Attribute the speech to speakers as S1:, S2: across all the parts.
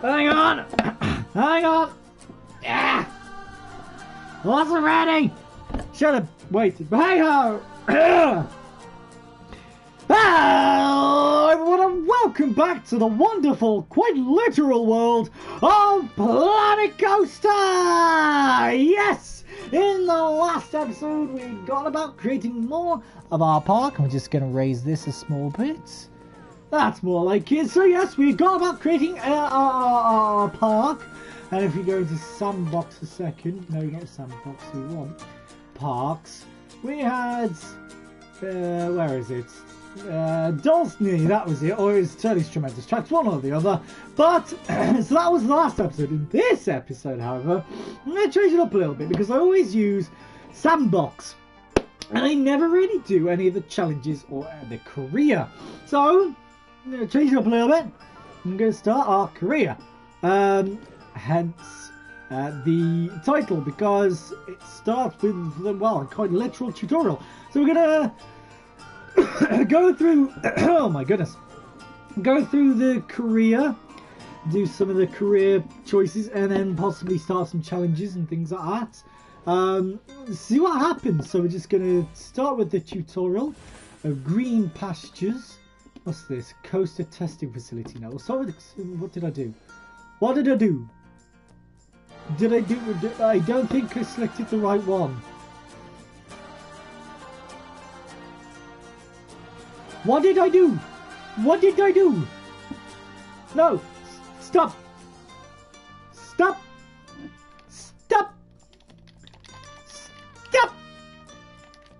S1: Hang on! Hang on! Yeah! Wasn't ready! Should have waited, but hey ho! Hello everyone and welcome back to the wonderful, quite literal world of Planet Coaster! Yes! In the last episode we got about creating more of our park. I'm just going to raise this a small bit. That's more like it. So yes, we got about creating our park. And if you go to Sandbox a second, no, not Sandbox, we want parks. We had, where is it? Dolsney, that was it, or it was Turley's Tremendous Tracks, one or the other. But, so that was the last episode. In this episode, however, I'm going to change it up a little bit because I always use Sandbox. And I never really do any of the challenges or the career. So, I'm going to change it up a little bit. I'm going to start our career. Hence the title, because it starts with, well, a quite literal tutorial. So we're going to go through, oh my goodness, go through the career, do some of the career choices, and then possibly start some challenges and things like that. See what happens. So we're just going to start with the tutorial of Green Pastures. What's this? Coaster testing facility. Now we'll start with, what did I do? What did I do? I don't think I selected the right one. What did I do? What did I do? No! Stop! Stop! Stop! Stop!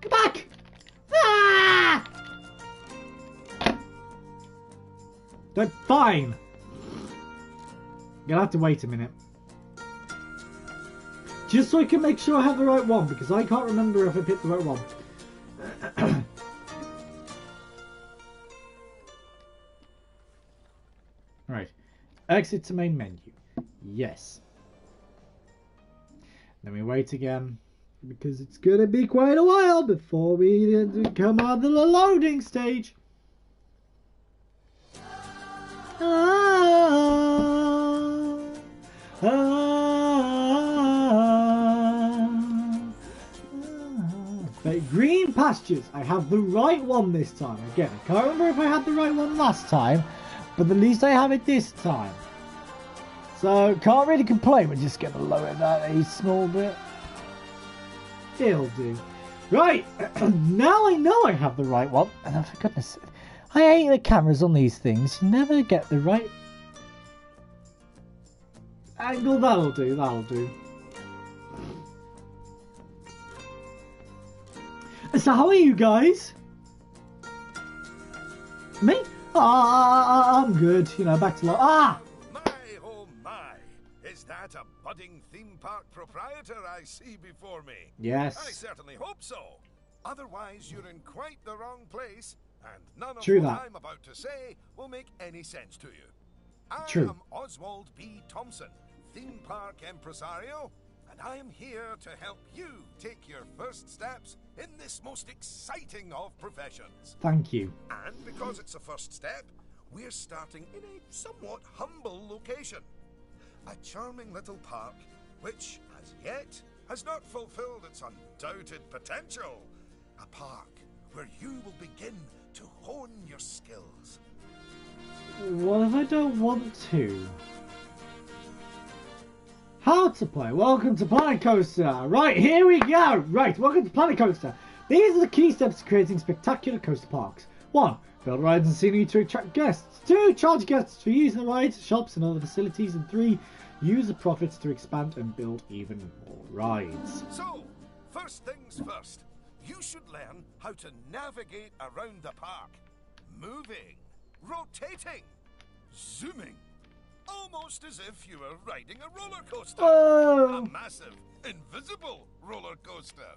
S1: Come back! Ah! That's fine. You'll have to wait a minute. Just so I can make sure I have the right one, because I can't remember if I picked the right one. Right. Exit to main menu. Yes. Then we wait again, because it's going to be quite a while before we come out of the loading stage. Green Pastures. I have the right one this time. Again, I can't remember if I had the right one last time, but at least I have it this time. So, can't really complain. We're just going to lower that a small bit. It'll do. Right, now I know I have the right one. And for goodness sake, I hate the cameras on these things. You never get the right angle. That'll do, that'll do. So how are you guys? Me? I'm good. You know, back to life. Ah!
S2: My, oh my! Is that a budding theme park proprietor I see before me?
S1: Yes.
S2: I certainly hope so. Otherwise, you're in quite the wrong place, and none of
S1: True
S2: what
S1: that.
S2: I'm about to say will make any sense to you.
S1: True.
S2: I am Oswald B. Thompson, theme park impresario, and I am here to help you take your first steps in this most exciting of professions.
S1: Thank you.
S2: And because it's a first step, we're starting in a somewhat humble location. A charming little park, which, as yet, has not fulfilled its undoubted potential. A park where you will begin to hone your skills.
S1: What if I don't want to? How to play. Welcome to Planet Coaster. Right, here we go. Right, welcome to Planet Coaster. These are the key steps to creating spectacular coaster parks. 1. Build rides and scenery to attract guests. 2. Charge guests for using the rides, shops and other facilities. And 3. Use the profits to expand and build even more rides.
S2: So, first things first. You should learn how to navigate around the park. Moving, rotating, zooming. Almost as if you were riding a roller coaster.
S1: Oh.
S2: A massive, invisible roller coaster.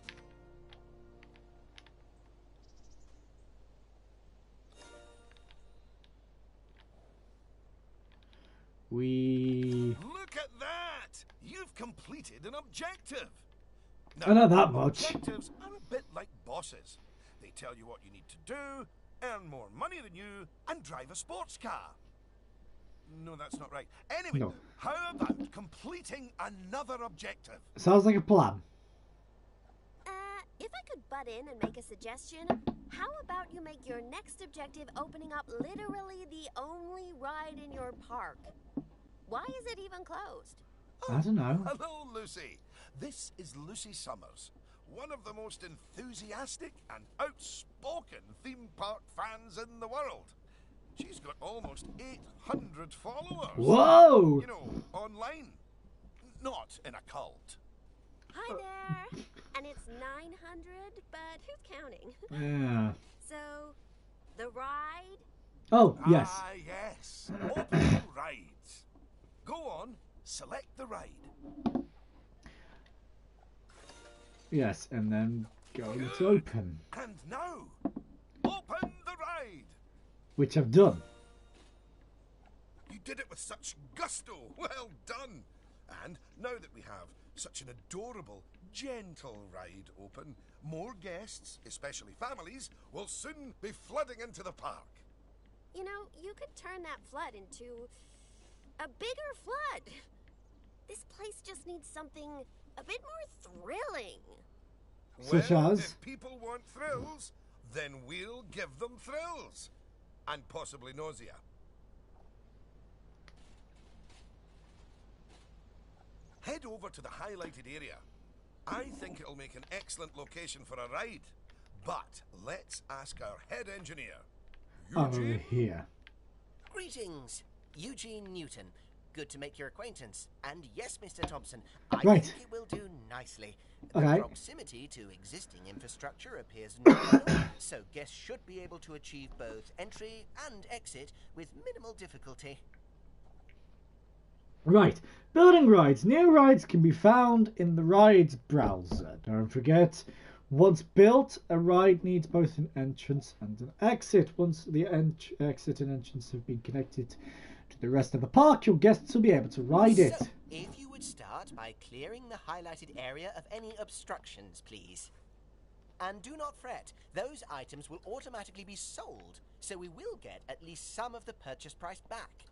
S2: Look at that! You've completed an objective. Now,
S1: I know that much.
S2: Objectives are a bit like bosses. They tell you what you need to do, earn more money than you, and drive a sports car. No, that's not right. Anyway,
S1: No.
S2: how about completing another objective?
S1: Sounds like a plan.
S3: If I could butt in and make a suggestion, how about you make your next objective opening up literally the only ride in your park? Why is it even closed?
S1: I don't know.
S2: Hello, Lucy. This is Lucy Summers, one of the most enthusiastic and outspoken theme park fans in the world. She's got almost 800 followers.
S1: Whoa!
S2: You know, online. Not in a cult.
S3: Hi there. And it's 900, but who's counting?
S1: Yeah.
S3: So, the ride?
S1: Oh, yes.
S2: Ah, yes. Open rides. Go on, select the ride.
S1: Yes, and then go to open.
S2: And now, open the ride.
S1: Which I've done.
S2: You did it with such gusto. Well done. And now that we have such an adorable, gentle ride open, more guests, especially families, will soon be flooding into the park.
S3: You know, you could turn that flood into a bigger flood. This place just needs something a bit more thrilling.
S1: Such
S2: Well,
S1: as?
S2: if people want thrills, then we'll give them thrills. And possibly nausea. Head over to the highlighted area. I think it'll make an excellent location for a ride. But let's ask our head engineer.
S1: Over
S2: Eugene?
S1: here.
S4: Greetings, Eugene Newton. Good to make your acquaintance. And yes, Mr. Thompson, I
S1: Right.
S4: think it will do nicely.
S1: Okay.
S4: The proximity to existing infrastructure appears nominal, so guests should be able to achieve both entry and exit with minimal difficulty.
S1: Right. Building rides. New rides can be found in the rides browser. Don't forget, once built, a ride needs both an entrance and an exit. Once the exit and entrance have been connected to the rest of the park, your guests will be able to ride it.
S4: So, if you would start by clearing the highlighted area of any obstructions, please. And do not fret, those items will automatically be sold, so we will get at least some of the purchase price back.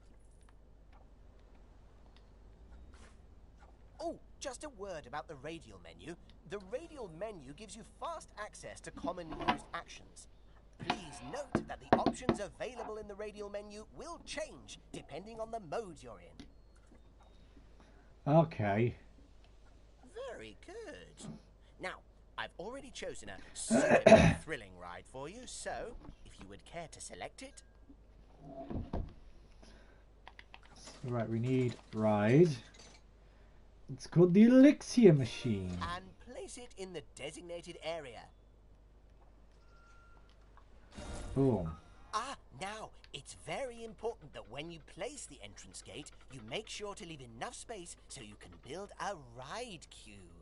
S4: Oh, just a word about the radial menu. The radial menu gives you fast access to commonly used actions. Please note that the options available in the radial menu will change depending on the mode you're in.
S1: Okay.
S4: Very good. Now, I've already chosen a suitably thrilling ride for you, so if you would care to select it.
S1: Right, we need ride. It's called the Elixir Machine.
S4: And place it in the designated area.
S1: Boom.
S4: Ah, now, it's very important that when you place the entrance gate, you make sure to leave enough space so you can build a ride queue.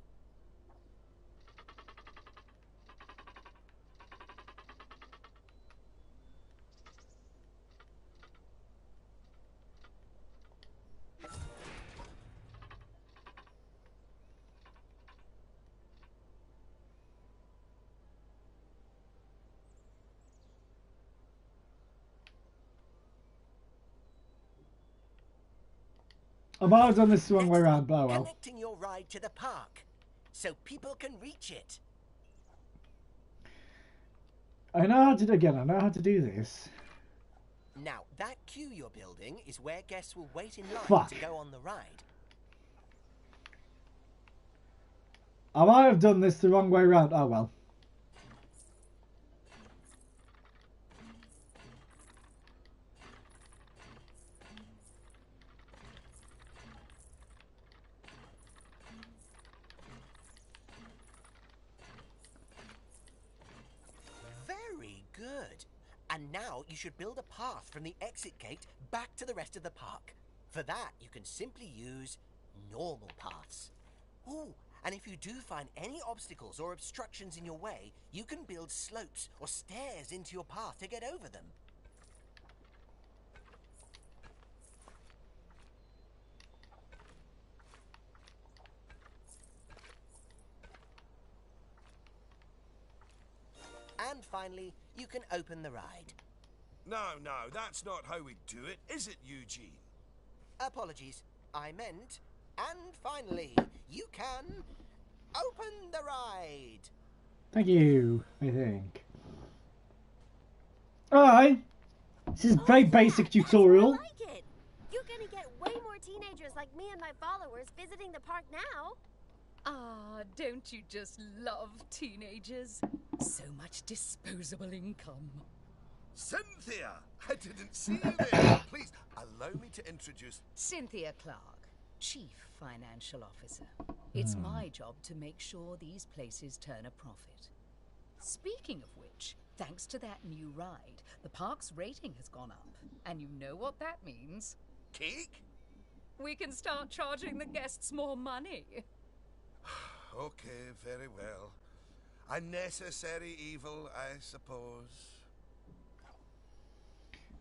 S1: I might have done this the wrong way around, but oh well.
S4: Connecting your ride to the park, so people can reach it.
S1: I know how to do again. I know how to do this.
S4: Now, that queue you're building is where guests will wait in line
S1: Fuck.
S4: to go on the ride.
S1: I might have done this the wrong way around. Oh well.
S4: Very good. And now you should build a path from the exit gate back to the rest of the park. For that, you can simply use normal paths. Ooh, and if you do find any obstacles or obstructions in your way, you can build slopes or stairs into your path to get over them. And finally, you can open the ride.
S2: No, that's not how we do it, is it, Eugene?
S4: Apologies. I meant, and finally, you can open the ride.
S1: Thank you, I think. Alright. This is very basic tutorial.
S3: I like it. You're gonna get way more teenagers like me and my followers visiting the park now.
S5: Ah, don't you just love teenagers? So much disposable income.
S2: Cynthia! I didn't see you there. Please, allow me to introduce...
S5: Cynthia Clark, Chief Financial Officer. It's my job to make sure these places turn a profit. Speaking of which, thanks to that new ride, the park's rating has gone up. And you know what that means?
S2: Cake?
S5: We can start charging the guests more money.
S2: Okay, very well. A necessary evil, I suppose.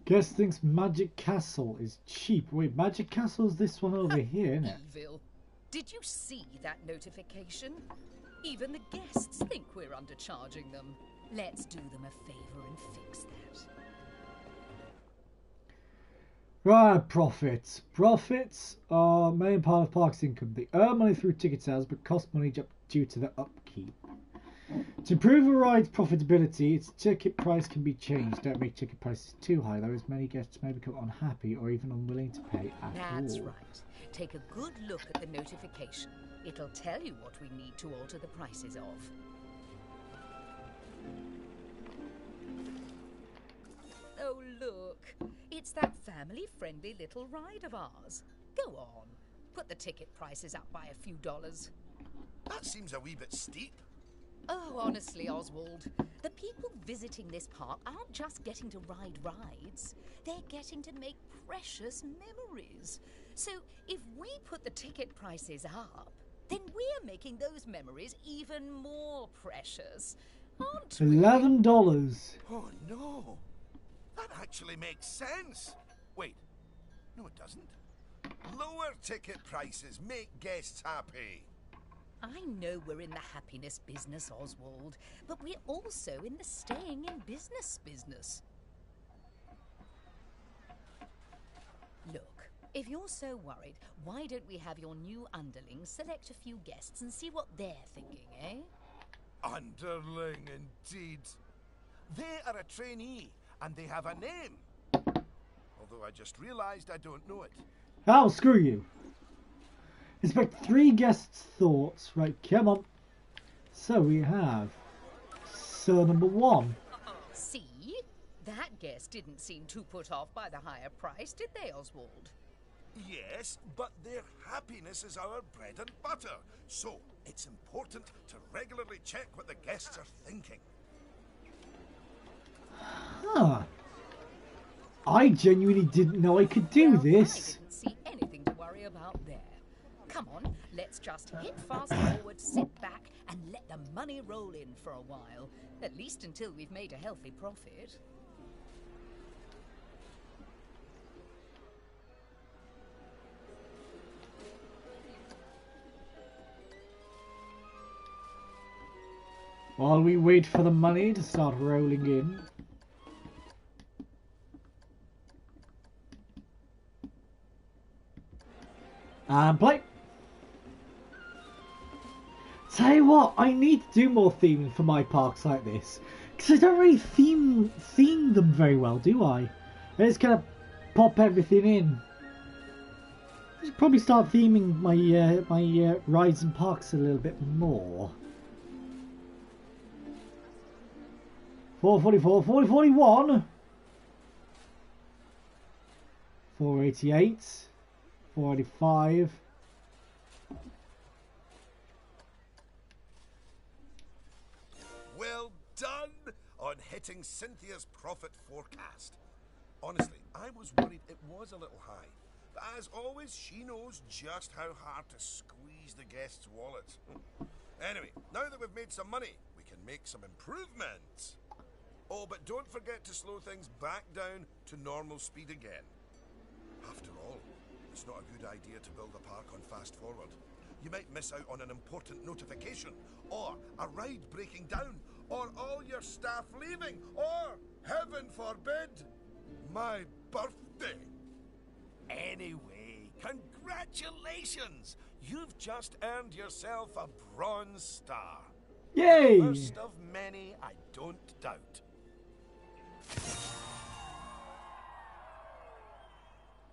S1: Guess thinks Magic Castle is cheap. Wait, Magic Castle's this one over here, isn't it?
S5: Evil. Did you see that notification? Even the guests think we're undercharging them. Let's do them a favor and fix that.
S1: Right, profits. Profits are main part of park's income. They earn money through ticket sales, but cost money due to the upkeep. To improve a ride's profitability, its ticket price can be changed. Don't make ticket prices too high, though, as many guests may become unhappy or even unwilling to pay at
S5: That's
S1: all.
S5: right. Take a good look at the notification. It'll tell you what we need to alter the prices of. Oh, look. It's that family-friendly little ride of ours. Go on. Put the ticket prices up by a few dollars.
S2: That seems a wee bit steep.
S5: Oh, honestly, Oswald, the people visiting this park aren't just getting to ride rides. They're getting to make precious memories. So if we put the ticket prices up, then we're making those memories even more precious, aren't we?
S1: $11.
S2: Oh, no. That actually makes sense. Wait. No, it doesn't. Lower ticket prices make guests happy.
S5: I know we're in the happiness business, Oswald, but we're also in the staying in business. Look, if you're so worried, why don't we have your new underlings select a few guests and see what they're thinking, eh?
S2: Underling, indeed. They are a trainee, and they have a name. Although I just realized I don't know it.
S1: Oh, screw you. Inspect 3 guests' thoughts. Right, come on. So we have Sir number 1.
S5: See? That guest didn't seem too put off by the higher price, did they, Oswald?
S2: Yes, but their happiness is our bread and butter. So, it's important to regularly check what the guests are thinking.
S1: Huh. I genuinely didn't know I could do
S5: Well,
S1: this.
S5: I didn't see anything to worry about there. Come on, let's just hit fast forward, sit back, and let the money roll in for a while. At least until we've made a healthy profit.
S1: While we wait for the money to start rolling in. And play. Tell you what, I need to do more theming for my parks like this. Because I don't really theme them very well, do I? I just kind of pop everything in. I should probably start theming my rides and parks a little bit more. 444, 441, 488, 485.
S2: Well done on hitting Cynthia's profit forecast. Honestly, I was worried it was a little high. But as always, she knows just how hard to squeeze the guests' wallets. Anyway, now that we've made some money, we can make some improvements. Oh, but don't forget to slow things back down to normal speed again. After all, it's not a good idea to build a park on fast forward. You might miss out on an important notification, or a ride breaking down, or all your staff leaving, or, heaven forbid, my birthday. Anyway, Congratulations! You've just earned yourself a bronze star.
S1: Yay!
S2: First of many, I don't doubt.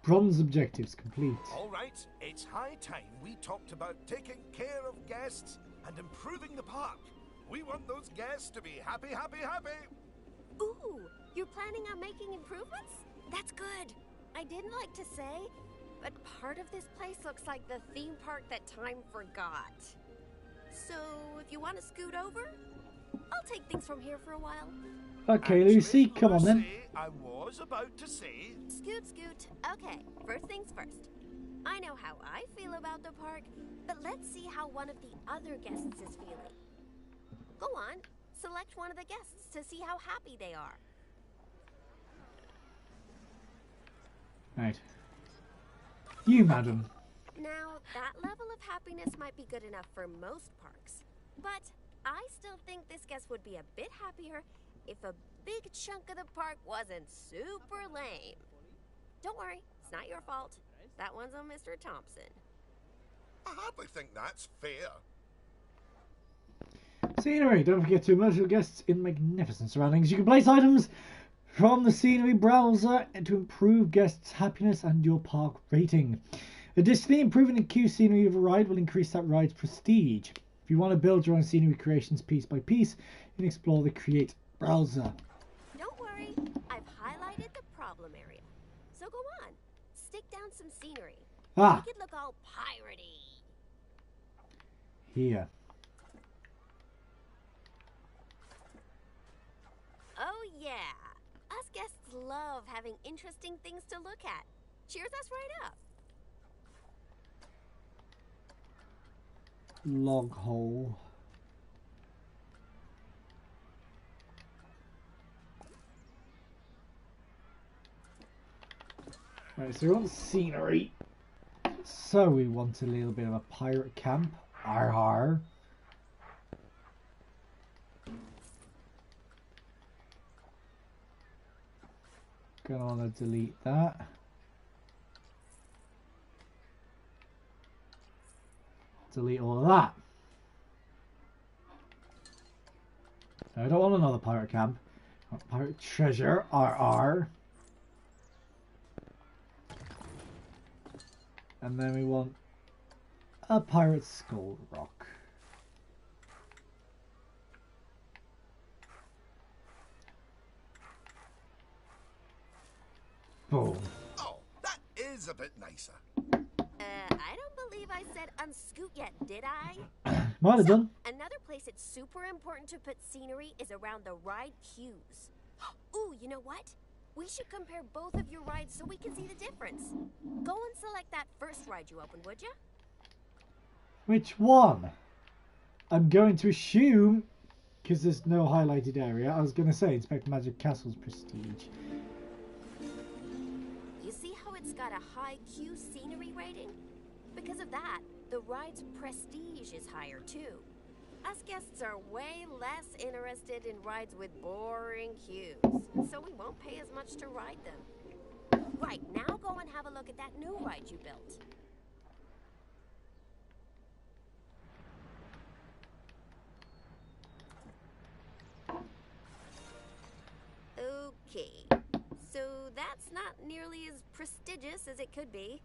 S1: Bronze objectives complete.
S2: All right, it's high time we talked about taking care of guests and improving the park. We want those guests to be happy, happy, happy.
S3: Ooh, you're planning on making improvements? That's good. I didn't like to say, but part of this place looks like the theme park that time forgot. So, if you want to scoot over, I'll take things from here for a while.
S1: Okay,
S2: Actually,
S1: Lucy, come on then.
S2: Lucy, I was about to say...
S3: Scoot, scoot. Okay, first things first. I know how I feel about the park, but let's see how one of the other guests is feeling. Go on, select one of the guests to see how happy they are.
S1: Right. You, madam.
S3: Now, that level of happiness might be good enough for most parks, but I still think this guest would be a bit happier if a big chunk of the park wasn't super lame. Don't worry, it's not your fault. That one's on Mr. Thompson.
S2: I hardly think that's fair.
S1: Scenery. Don't forget to immerse your guests in magnificent surroundings. You can place items from the scenery browser to improve guests' happiness and your park rating. Additionally, improving the queue scenery of a ride will increase that ride's prestige. If you want to build your own scenery creations piece by piece, you can explore the Create browser.
S3: Don't worry, I've highlighted the problem area. So go on, stick down some scenery.
S1: Ah,
S3: Make it look all piratey.
S1: here.
S3: Oh yeah, us guests love having interesting things to look at. Cheers us right up.
S1: Log hole. Right, so we want scenery. So we want a little bit of a pirate camp. Arr har. Gonna want to delete that. Delete all of that. I don't want another pirate camp. I want pirate treasure. RR. And then we want a pirate skull rock. Boom.
S2: Oh, that is a bit nicer.
S3: I don't believe I said unscoot yet, did I?
S1: Might have done.
S3: Another place it's super important to put scenery is around the ride queues. Ooh, you know what? We should compare both of your rides so we can see the difference. Go and select that first ride you opened, would you?
S1: Which one? I'm going to assume, because there's no highlighted area, I was going to say Inspector Magic Castle's prestige.
S3: You see how it's got a high queue scenery rating? Because of that, the ride's prestige is higher too. Us guests are way less interested in rides with boring queues, so we won't pay as much to ride them. Right, now go and have a look at that new ride you built. Okay, so that's not nearly as prestigious as it could be,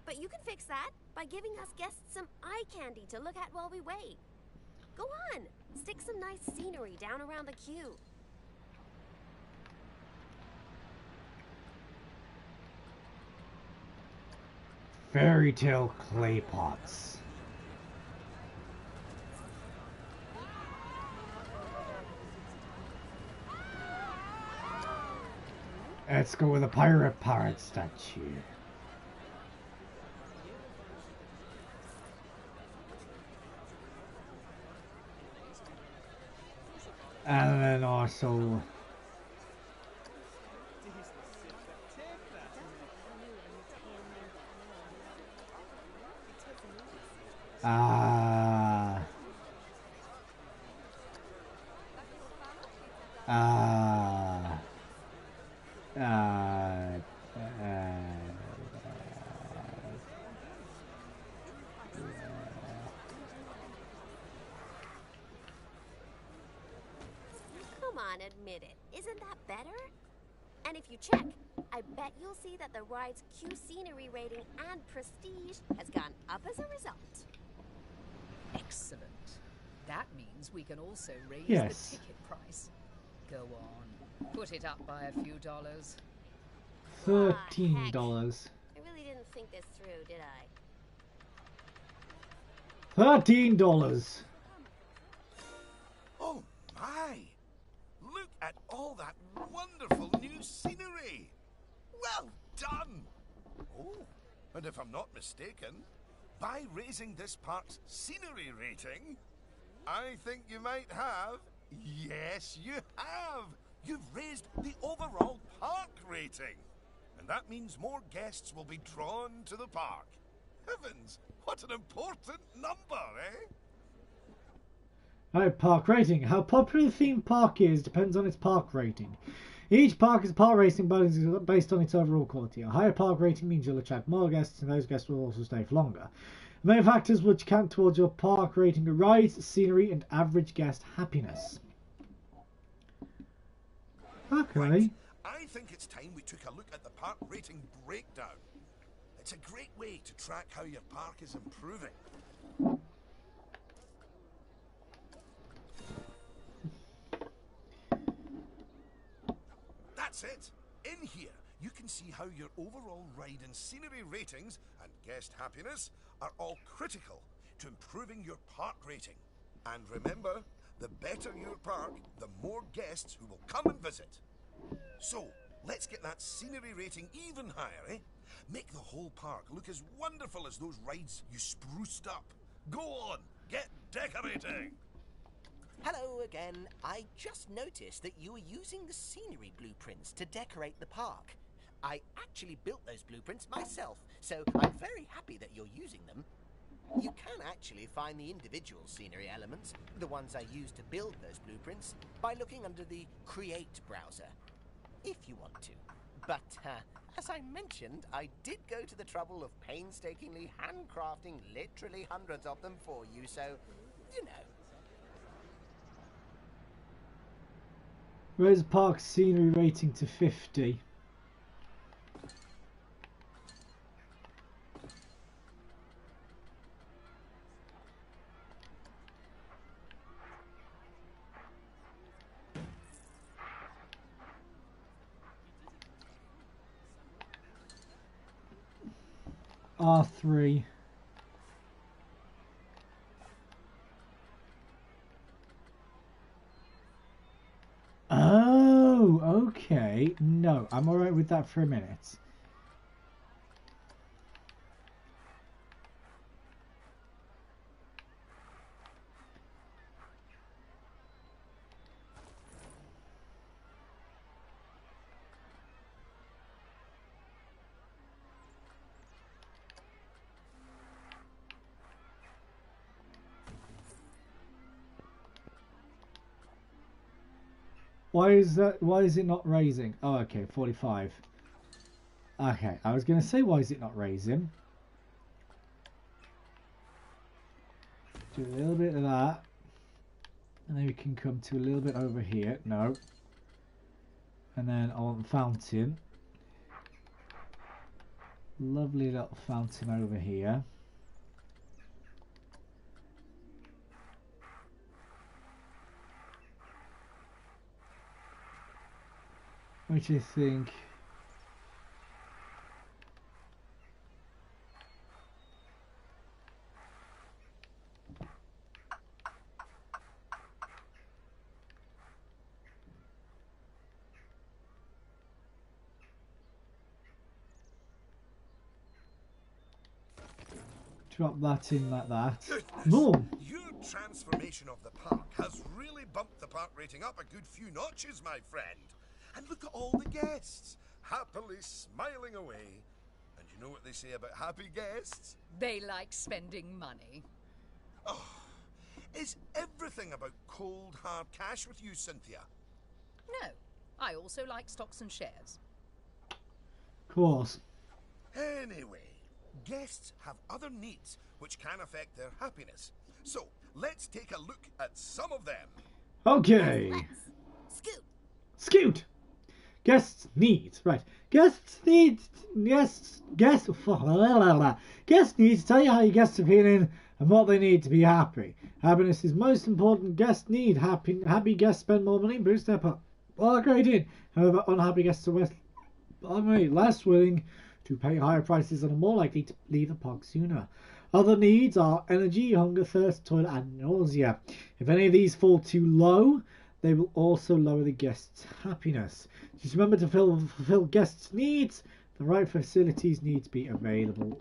S3: but you can fix that by giving us guests some eye candy to look at while we wait. Go on, stick some nice scenery down around the queue.
S1: Fairy tale clay pots. Let's go with a pirate statue. And then also
S3: on, admit it. Isn't that better? And if you check, I bet you'll see that the ride's Q scenery rating and prestige has gone up as a result.
S5: Excellent. That means we can also raise
S1: Yes.
S5: the ticket price. Go on. Put it up by a few dollars.
S1: $13.
S3: I really didn't think this through, did I?
S1: $13.
S2: Oh my! Look at all that wonderful new scenery! Well done! Oh, and if I'm not mistaken, by raising this park's scenery rating, I think you might have... Yes, you have! You've raised the overall park rating! And that means more guests will be drawn to the park. Heavens, what an important number, eh?
S1: Alright, park rating. How popular a theme park is depends on its park rating. Each park is a park rating based on its overall quality. A higher park rating means you'll attract more guests, and those guests will also stay for longer. The main factors which count towards your park rating are rides, scenery, and average guest happiness. Okay.
S2: Right. I think it's time we took a look at the park rating breakdown. It's a great way to track how your park is improving. That's it. In here, you can see how your overall ride and scenery ratings and guest happiness are all critical to improving your park rating. And remember, the better your park, the more guests who will come and visit. So, let's get that scenery rating even higher, eh? Make the whole park look as wonderful as those rides you spruced up. Go on, get decorating!
S4: Hello again. I just noticed that you were using the scenery blueprints to decorate the park. I actually built those blueprints myself, so I'm very happy that you're using them. You can actually find the individual scenery elements, the ones I used to build those blueprints, by looking under the Create browser, if you want to. But, as I mentioned, I did go to the trouble of painstakingly handcrafting literally hundreds of them for you, so, you know.
S1: Raise park scenery rating to 50. R3. Oh, okay. No, I'm alright with that for a minute. Why is that? Why is it not raising? Oh, okay, 45. Okay, I was going to say, why is it not raising? Do a little bit of that. And then we can come to a little bit over here. No. And then I want fountain. Lovely little fountain over here. Which I think drop that in like that.
S2: Goodness,
S1: Boom!
S2: your transformation of the park has really bumped the park rating up a good few notches, my friend. And look at all the guests, happily smiling away. And you know what they say about happy guests?
S5: They like spending money.
S2: Oh, is everything about cold, hard cash with you, Cynthia?
S5: No, I also like stocks and shares.
S1: Of course.
S2: Anyway, guests have other needs which can affect their happiness. So, let's take a look at some of them.
S1: Okay.
S3: Let's. Scoot!
S1: Scoot! Guests needs. Right. Guests need to tell you how your guests are feeling and what they need to be happy. Happiness is most important. Guests need happy guests spend more money, boost their park rating. However, unhappy guests are less willing to pay higher prices and are more likely to leave the park sooner. Other needs are energy, hunger, thirst, toilet, and nausea. If any of these fall too low, they will also lower the guests' happiness. Just remember to fulfill guests' needs. The right facilities need to be available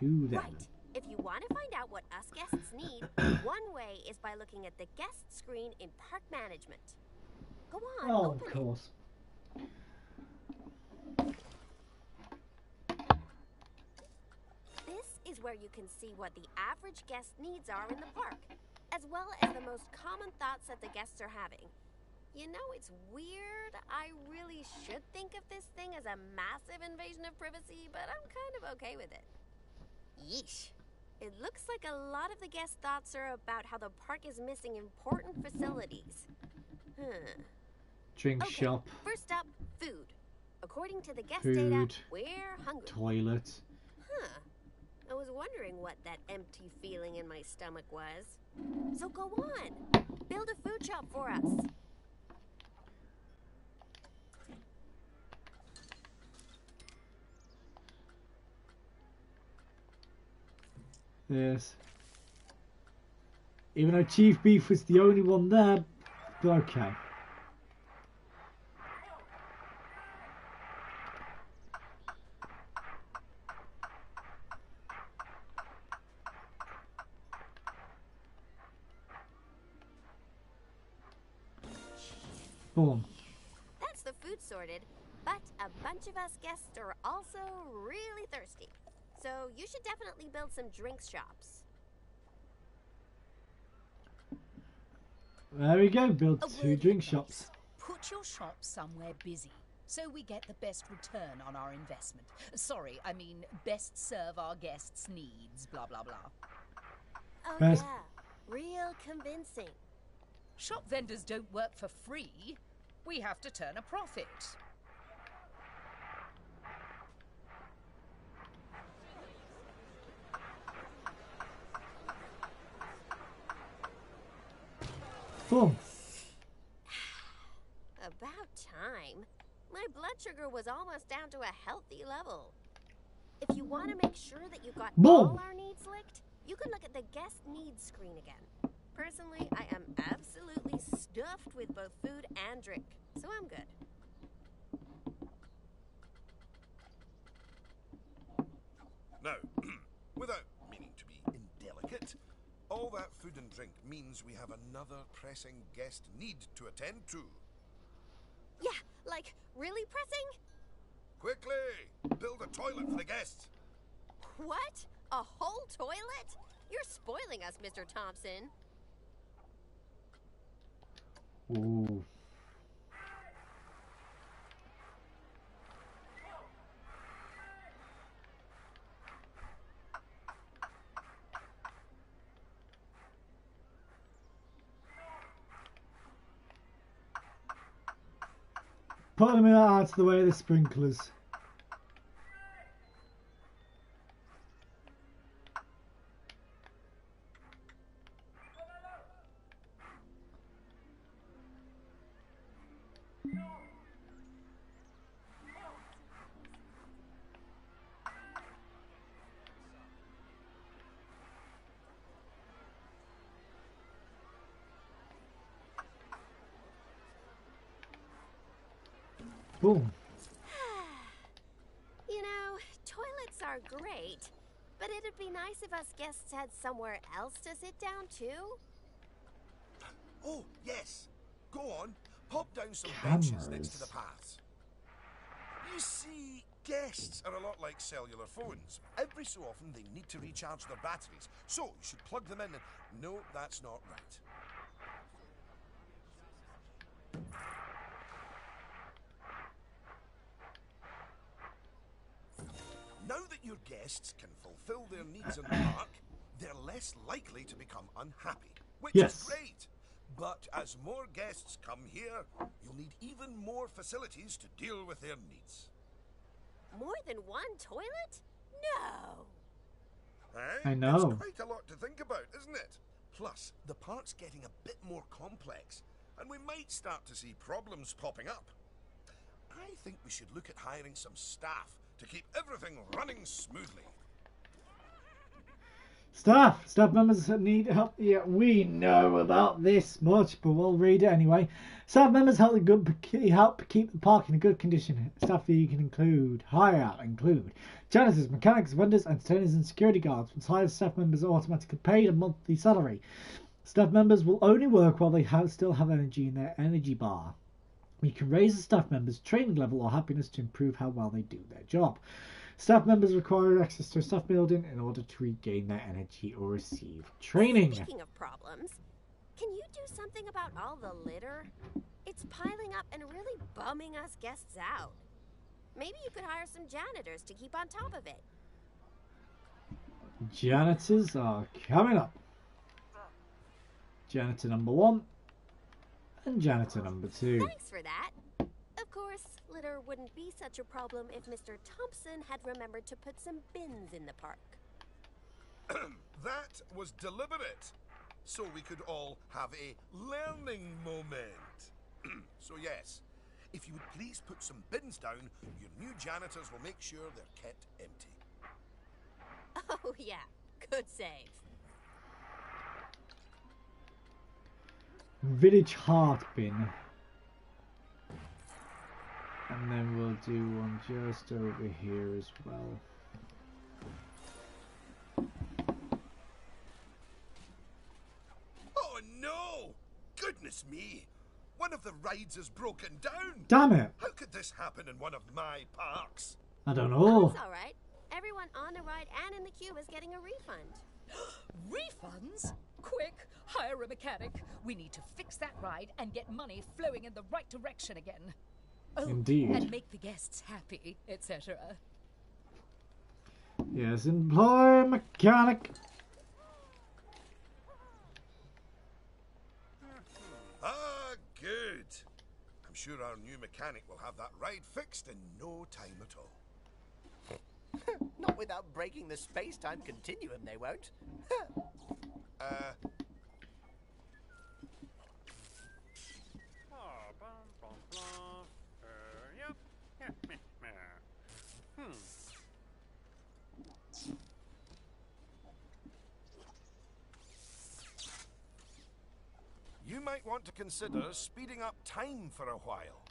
S1: to them.
S3: Right. If you want to find out what us guests need, one way is by looking at the guest screen in park management. Go on,
S1: Oh,
S3: open
S1: of course.
S3: This is where you can see what the average guest needs are in the park, as well as the most common thoughts that the guests are having. You know, it's weird. I really should think of this thing as a massive invasion of privacy, but I'm kind of okay with it. Yeesh. It looks like a lot of the guest thoughts are about how the park is missing important facilities.
S1: Drink
S3: Okay,
S1: shop,
S3: first up, food. According to the guest
S1: Food.
S3: data, we're hungry.
S1: toilet.
S3: Huh. I was wondering what that empty feeling in my stomach was. So go on. Build a food shop for us.
S1: Yes. Even though Chief Beef was the only one there, but okay. Boom.
S3: That's the food sorted, but a bunch of us guests are also really thirsty. So you should definitely build some drinks shops.
S1: There we go, build
S5: A
S1: 2
S5: word of
S1: drink
S5: advice.
S1: shops.
S5: Put your shop somewhere busy, so we get the best return on our investment. Sorry, I mean best serve our guests' needs, blah blah blah.
S3: Oh
S1: Best-
S3: yeah, real convincing.
S5: Shop vendors don't work for free. We have to turn a profit.
S1: Boom.
S3: About time. My blood sugar was almost down to a healthy level. If you want to make sure that you got
S1: Boom.
S3: all our needs licked, you can look at the guest needs screen again. Personally, I am absolutely stuffed with both food and drink, so I'm good.
S2: Now, without meaning to be indelicate, all that food and drink means we have another pressing guest need to attend to.
S3: Yeah, like, really pressing?
S2: Quickly! Build a toilet for the guests!
S3: What? A whole toilet? You're spoiling us, Mr. Thompson.
S1: Ooh. Put them out of the way of the sprinklers. Boom.
S3: You know, toilets are great, but it'd be nice if us guests had somewhere else to sit down too.
S2: Oh, yes! Go on, pop down some benches next to the paths. You see, guests are a lot like cellular phones. Every so often they need to recharge their batteries, so you should plug them in and... No, that's not right. Now that your guests can fulfill their needs in the park, they're less likely to become unhappy, which
S1: Yes.
S2: is great. But as more guests come here, you'll need even more facilities to deal with their needs.
S3: More than one toilet? No!
S2: Eh?
S1: I know.
S2: It's quite a lot to think about, isn't it? Plus, the park's getting a bit more complex, and we might start to see problems popping up. I think we should look at hiring some staff to keep everything running smoothly.
S1: Staff members need help. Yeah, we know about this much, but we'll read it anyway. Staff members help keep the park in a good condition. Staff that you can include janitors, mechanics, vendors, entertainers, and security guards. Once hired, staff members are automatically paid a monthly salary. Staff members will only work while they still have energy in their energy bar. You can raise a staff member's training level or happiness to improve how well they do their job. Staff members require access to a staff building in order to regain their energy or receive training.
S3: Speaking of problems, can you do something about all the litter? It's piling up and really bumming us guests out. Maybe you could hire some janitors to keep on top of it.
S1: Janitors are coming up. Janitor number 1 and janitor number 2.
S3: Thanks for that. Of course, litter wouldn't be such a problem if Mr. Thompson had remembered to put some bins in the park.
S2: That was deliberate, so we could all have a learning moment. So yes, if you would please put some bins down, your new janitors will make sure they're kept empty.
S3: Oh yeah, good save.
S1: Village Heart Bin. And then we'll do one just over here as well.
S2: Oh no! Goodness me! One of the rides is broken down!
S1: Damn it!
S2: How could this happen in one of my parks?
S1: I don't
S3: Oh,
S1: know.
S3: it's all right. Everyone on the ride and in the queue is getting a refund.
S5: Refunds? Quick, hire a mechanic. We need to fix that ride and get money flowing in the right direction again. Oh,
S1: Indeed.
S5: and make the guests happy, etc.
S1: Yes, employ a mechanic.
S2: Ah, good. I'm sure our new mechanic will have that ride fixed in no time at all.
S4: Not without breaking the space-time continuum, they won't.
S2: You might want to consider speeding up time for a while.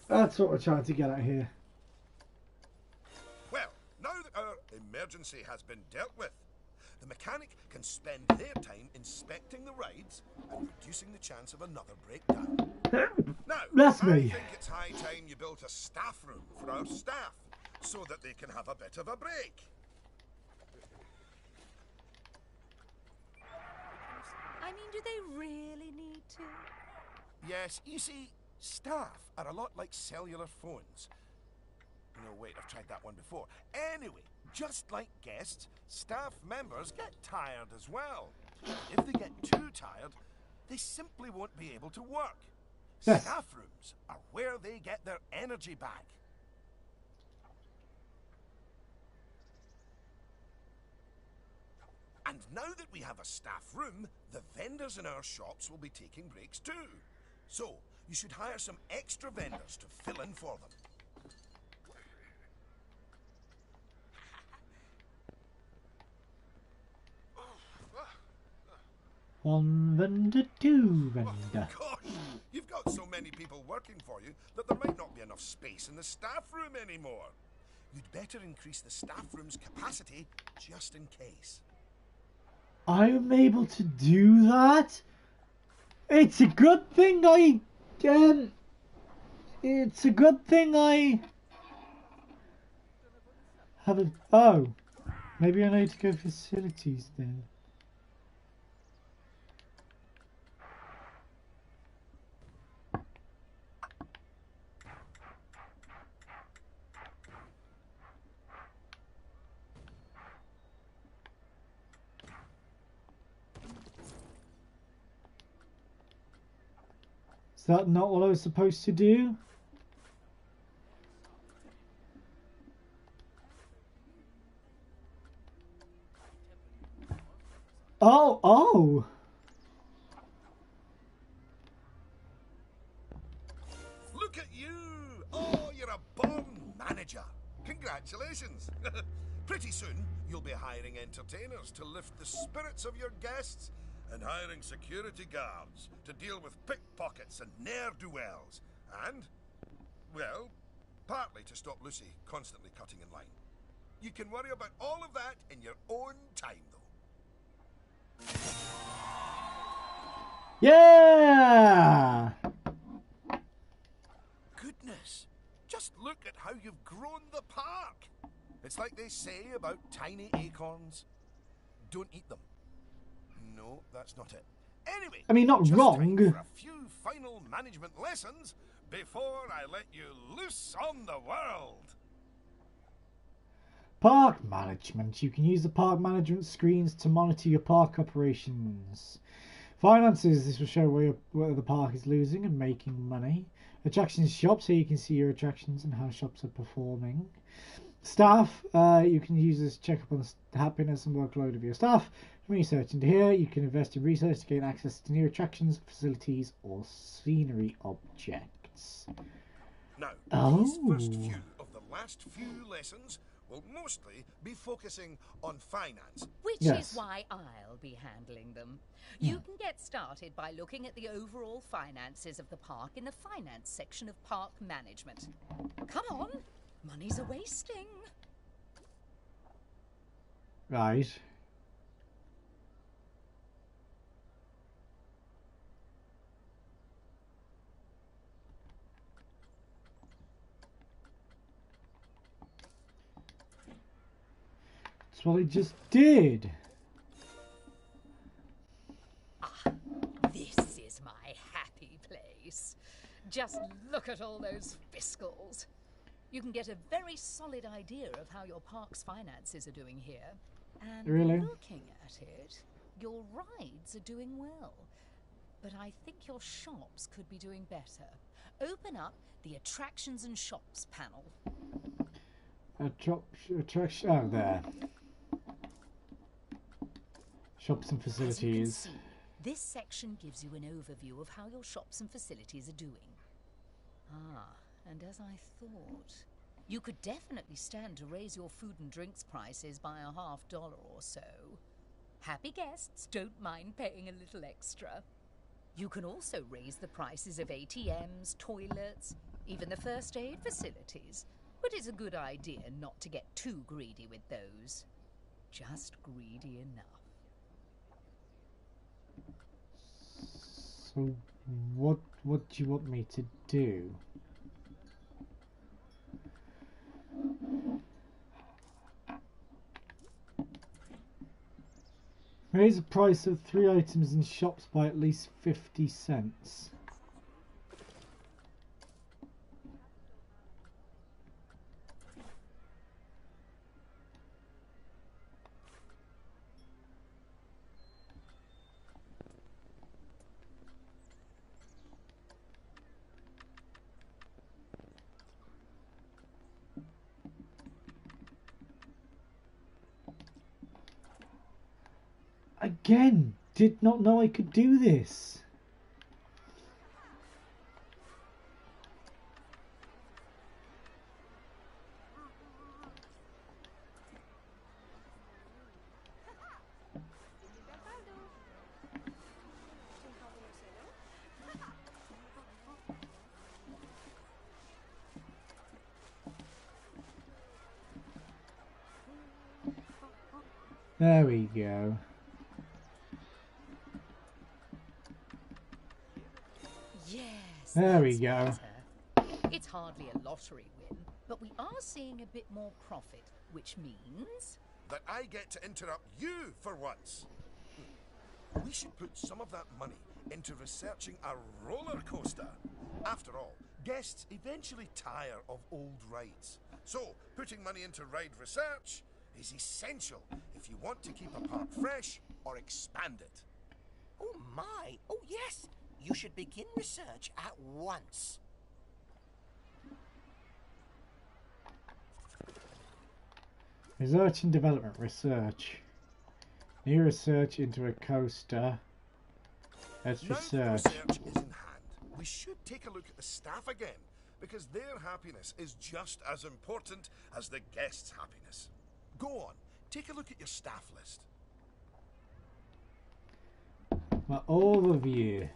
S1: That's what we're trying to get at here.
S2: Well, now that our emergency has been dealt with, the mechanic can spend their time inspecting the rides and reducing the chance of another breakdown. Now,
S1: Bless
S2: I
S1: me.
S2: think it's high time you built a staff room for our staff so that they can have a bit of a break.
S5: I mean, do they really need to?
S2: Yes, you see, staff are a lot like cellular phones. No, wait, I've tried that one before. Anyway, just like guests, staff members get tired as well. If they get too tired, they simply won't be able to work.
S1: Yes.
S2: Staff rooms are where they get their energy back. And now that we have a staff room, the vendors in our shops will be taking breaks too. So, you should hire some extra vendors to fill in for them.
S1: One vendor, two vendor.
S2: Gosh, you've got so many people working for you that there might not be enough space in the staff room anymore. You'd better increase the staff room's capacity just in case.
S1: I'm able to do that? It's a good thing it's a good thing I haven't. Oh, maybe I need to go facilities then. that not what I was supposed to do? Oh, oh!
S2: Look at you! Oh, you're a born manager. Congratulations. Pretty soon, you'll be hiring entertainers to lift the spirits of your guests and hiring security guards to deal with pickpockets and ne'er-do-wells. And, well, partly to stop Lucy constantly cutting in line. You can worry about all of that in your own time, though.
S1: Yeah!
S2: Goodness, just look at how you've grown the park. It's like they say about tiny acorns. Don't eat them. No, that's not it. Anyway,
S1: I mean, not
S2: just
S1: wrong.
S2: time for a few final management lessons before I let you loose on the world.
S1: Park management. You can use the park management screens to monitor your park operations. Finances. This will show where the park is losing and making money. Attractions shops. Here you can see your attractions and how shops are performing. Staff. You can use this to check up on the happiness and workload of your staff. Research into here. You can invest in research to gain access to new attractions, facilities, or scenery objects.
S2: Now,
S1: Oh.
S2: these first few of the last few lessons will mostly be focusing on finance.
S5: Which
S1: Yes.
S5: is why I'll be handling them. You can get started by looking at the overall finances of the park in the finance section of park management. Come on, money's a wasting.
S1: Right. That's what I just did.
S5: This is my happy place. Just look at all those fiscals. You can get a very solid idea of how your park's finances are doing here. And
S1: Really?
S5: looking at it, your rides are doing well. But I think your shops could be doing better. Open up the attractions and shops panel.
S1: Attraction. Oh, there. Shops and
S5: As you can
S1: facilities.
S5: see, this section gives you an overview of how your shops and facilities are doing. Ah, and as I thought, you could definitely stand to raise your food and drinks prices by $50 or so. Happy guests don't mind paying a little extra. You can also raise the prices of ATMs, toilets, even the first aid facilities. But it's a good idea not to get too greedy with those. Just greedy enough.
S1: So, what do you want me to do? Raise the price of 3 items in shops by at least 50 cents. Again, did not know I could do this. There we go.
S5: Yes.
S1: There we
S5: that's
S1: go.
S5: better. It's hardly a lottery win, but we are seeing a bit more profit, which means
S2: That I get to interrupt you for once. We should put some of that money into researching a roller coaster. After all, guests eventually tire of old rides. So, putting money into ride research is essential if you want to keep a park fresh or expand it.
S4: Oh my! Oh yes! you should begin research at once.
S1: Research and development. Research. New research into a coaster. Let's
S2: Now that
S1: research.
S2: research is in hand, we should take a look at the staff again, because their happiness is just as important as the guests' happiness. Go on, take a look at your staff list.
S1: My overview.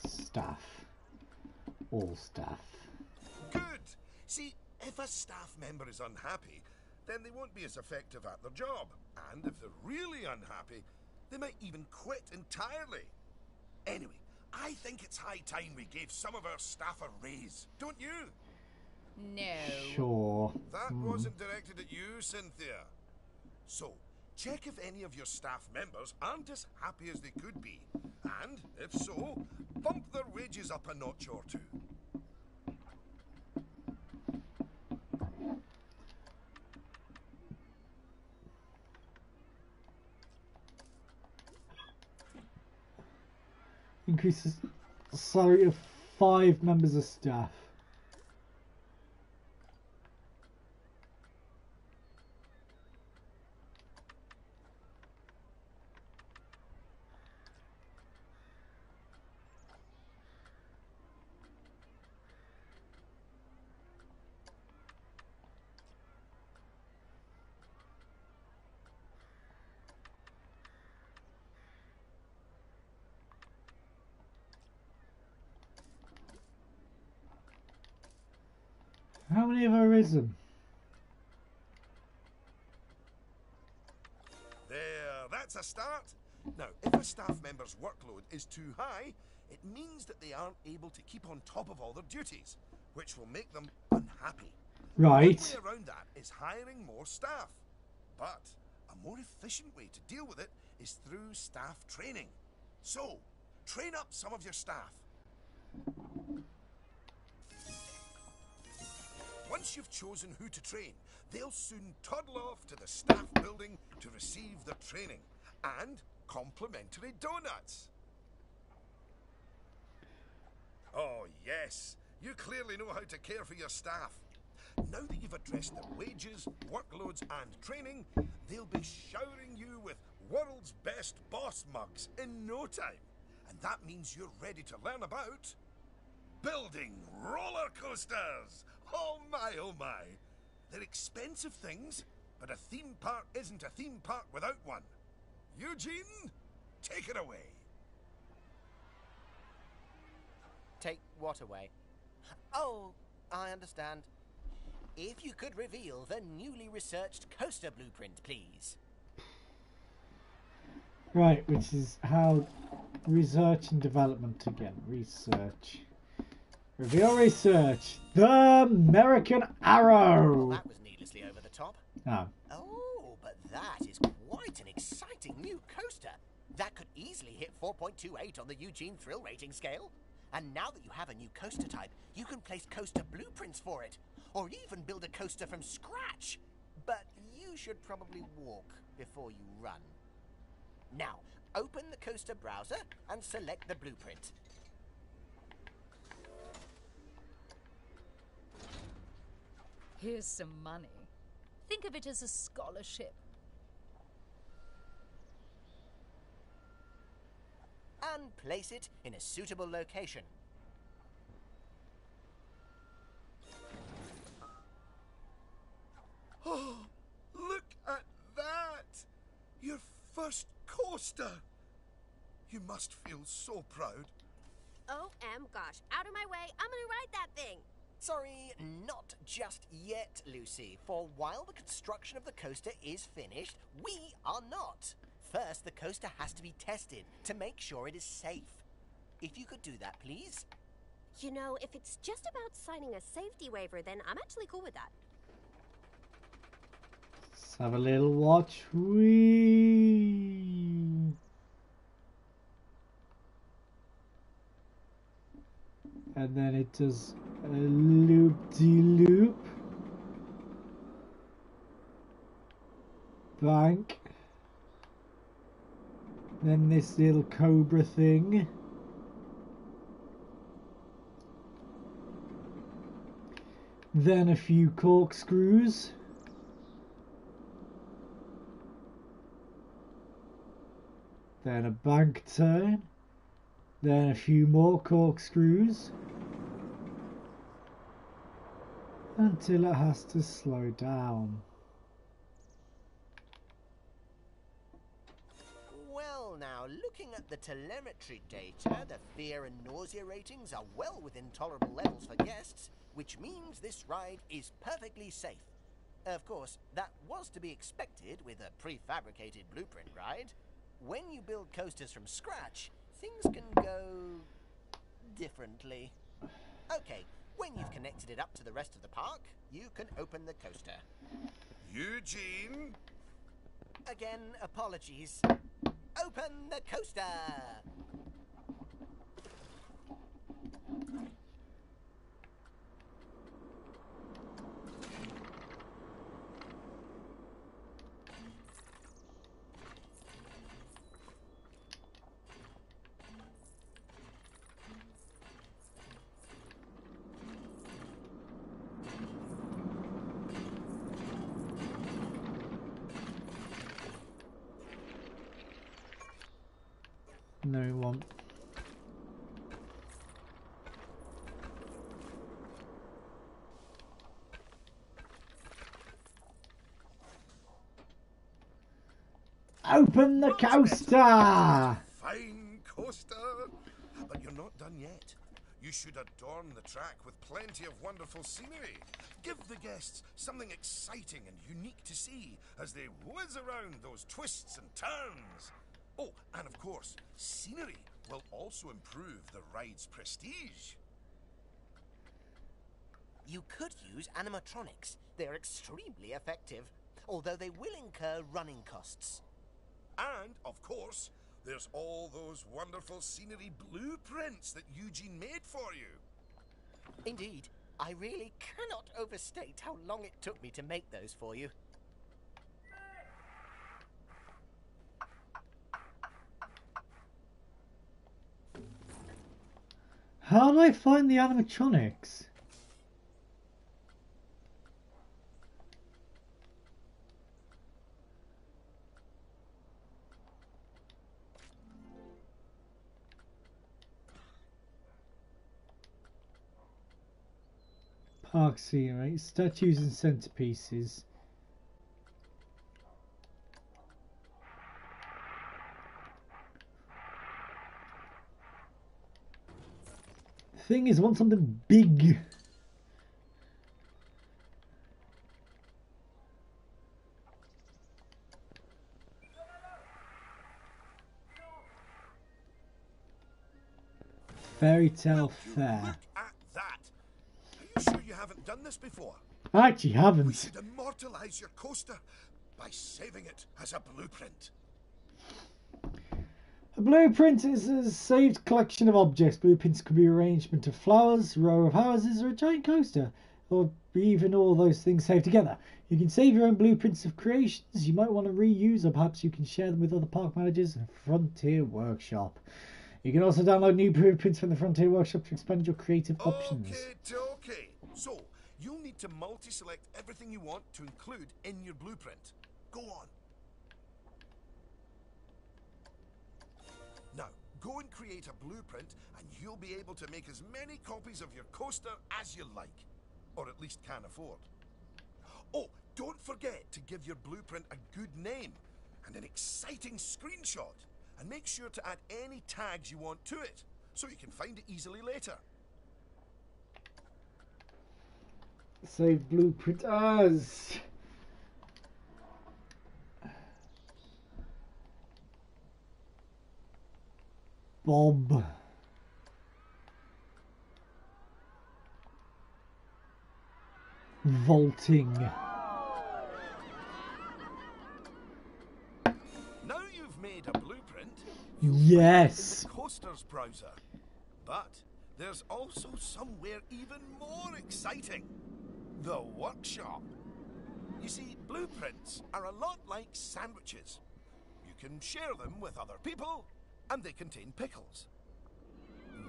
S1: Staff. All staff.
S2: Good! See, if a staff member is unhappy, then they won't be as effective at their job. And if they're really unhappy, they might even quit entirely. Anyway, I think it's high time we gave some of our staff a raise, don't you?
S5: No.
S1: Sure.
S2: That wasn't directed at you, Cynthia. So, check if any of your staff members aren't as happy as they could be. And, if so, bump their wages up a notch or two.
S1: Increases salary of 5 members of staff. How many have arisen?
S2: There, that's a start. Now, if a staff member's workload is too high, it means that they aren't able to keep on top of all their duties, which will make them unhappy.
S1: Right.
S2: One way around that is hiring more staff. But a more efficient way to deal with it is through staff training. So, train up some of your staff. Once you've chosen who to train, they'll soon toddle off to the staff building to receive their training and complimentary donuts. Oh yes, you clearly know how to care for your staff. Now that you've addressed their wages, workloads and training, they'll be showering you with world's best boss mugs in no time. And that means you're ready to learn about building roller coasters. Oh my. They're expensive things, but a theme park isn't a theme park without one. Eugene, take it away.
S4: Take what away? Oh, I understand. If you could reveal the newly researched coaster blueprint, please.
S1: Right, which is how research and development again. Research. Reveal research. The American Arrow.
S4: Well, that was needlessly over the top.
S1: Oh.
S4: Oh, but that is quite an exciting new coaster. That could easily hit 4.28 on the Eugene Thrill Rating scale. And now that you have a new coaster type, you can place coaster blueprints for it. Or even build a coaster from scratch. But you should probably walk before you run. Now, open the coaster browser and select the blueprint.
S5: Here's some money. Think of it as a scholarship.
S4: And place it in a suitable location.
S2: Oh, look at that! Your first coaster! You must feel so proud.
S3: Oh, gosh. Out of my way. I'm gonna ride that thing.
S4: Sorry, not just yet, Lucy. For while the construction of the coaster is finished, we are not. First, the coaster has to be tested to make sure it is safe. If you could do that, please.
S3: You know, if it's just about signing a safety waiver, then I'm actually cool with that.
S1: Let's have a little watch. Whee! And then it does a loop-de-loop. Bank. Then this little cobra thing. Then a few corkscrews. Then a bank turn. Then a few more corkscrews. Until it has to slow down.
S4: Well, now, looking at the telemetry data, the fear and nausea ratings are well within tolerable levels for guests, which means this ride is perfectly safe. Of course, that was to be expected with a prefabricated blueprint ride. When you build coasters from scratch, things can go differently. Okay, when you've connected it up to the rest of the park, you can open the coaster.
S2: Eugene?
S4: Again, apologies. Open the coaster!
S1: No one. Open the coaster!
S2: Fine coaster! But you're not done yet. You should adorn the track with plenty of wonderful scenery. Give the guests something exciting and unique to see as they whiz around those twists and turns. Oh, and of course, scenery will also improve the ride's prestige.
S4: You could use animatronics. They're extremely effective, although they will incur running costs.
S2: And, of course, there's all those wonderful scenery blueprints that Eugene made for you.
S4: Indeed, I really cannot overstate how long it took me to make those for you.
S1: How do I find the animatronics? Park scenery, statues and centerpieces. Thing is, I want something big. Fairy Tale Fair.
S2: Look at that. Are you sure you haven't done this before?
S1: I actually
S2: We
S1: haven't.
S2: should immortalize your coaster by saving it as a blueprint.
S1: A blueprint is a saved collection of objects. Blueprints could be arrangement of flowers, a row of houses, or a giant coaster, or even all those things saved together. You can save your own blueprints of creations you might want to reuse, or perhaps you can share them with other park managers and Frontier Workshop. You can also download new blueprints from the Frontier Workshop to expand your creative options.
S2: Okay. So, you'll need to multi-select everything you want to include in your blueprint. Go on. Now, go and create a blueprint and you'll be able to make as many copies of your coaster as you like. Or at least can afford. Oh, don't forget to give your blueprint a good name and an exciting screenshot. And make sure to add any tags you want to it, so you can find it easily later.
S1: Save blueprint as. Bob. Vaulting.
S2: Now you've made a blueprint,
S1: Yes.
S2: the Coasters browser. But there's also somewhere even more exciting. The workshop. You see, blueprints are a lot like sandwiches. You can share them with other people, and they contain pickles. No,